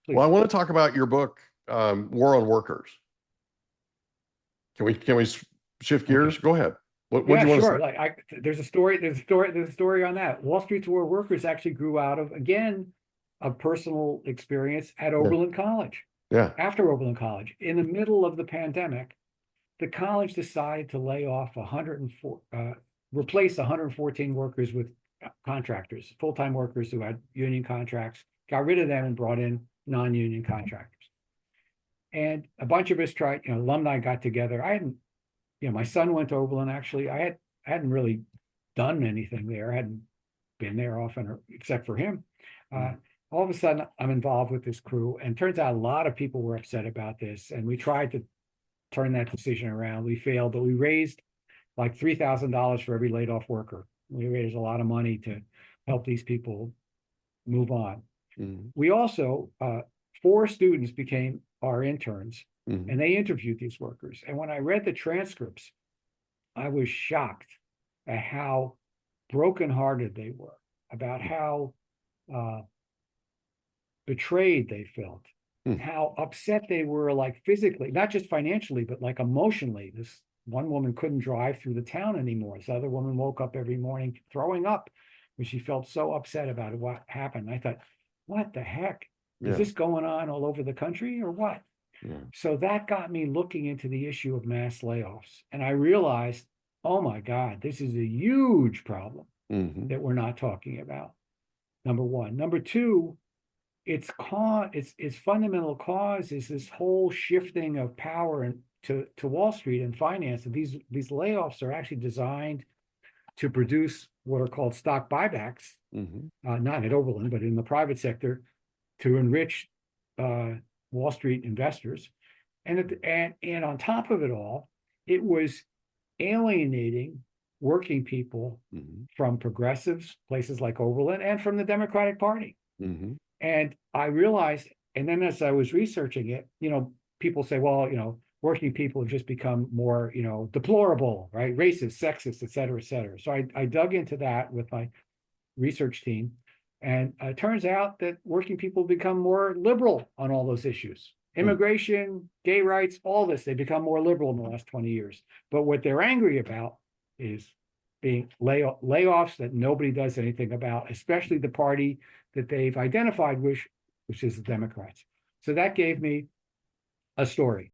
Well, I please. want to talk about your book, War on Workers. Can we shift gears? Okay. Go ahead. What do Yeah, you want to say? sure. There's a story on that. Wall Street's War Workers actually grew out of, again, a personal experience at Yeah. Oberlin College. Yeah. After Oberlin College, in the middle of the pandemic, the college decided to lay off replace 114 workers with contractors, full-time workers who had union contracts, got rid of them and brought in non-union contractors. And a bunch of us tried, alumni got together. My son went to Oberlin, actually. I hadn't really done anything there. I hadn't been there often, except for him. All of a sudden, I'm involved with this crew, and turns out a lot of people were upset about this, and we tried to turn that decision around. We failed, but we raised like $3,000 for every laid off worker. We raised a lot of money to help these people move on. We also, 4 students became our interns, and they interviewed these workers. And when I read the transcripts, I was shocked at how brokenhearted they were, about how betrayed they felt, how upset they were, like physically, not just financially, but like emotionally. This one woman couldn't drive through the town anymore. This other woman woke up every morning throwing up because she felt so upset about what happened. I thought, what the heck? Is this going on all over the country or what? So that got me looking into the issue of mass layoffs. And I realized, oh my God, this is a huge problem that we're not talking about. Number one. Number two, its fundamental cause is this whole shifting of power to Wall Street and finance. And these layoffs are actually designed to produce what are called stock buybacks, not at Oberlin, but in the private sector, to enrich Wall Street investors. And on top of it all, it was alienating working people from progressives, places like Oberlin, and from the Democratic Party. And I realized, and then as I was researching it, people say, well, working people have just become more, deplorable, right? Racist, sexist, et cetera, et cetera. So I dug into that with my research team. And it turns out that working people become more liberal on all those issues. Immigration, gay rights, all this, they become more liberal in the last 20 years. But what they're angry about is being layoffs that nobody does anything about, especially the party that they've identified, which is the Democrats. So that gave me a story.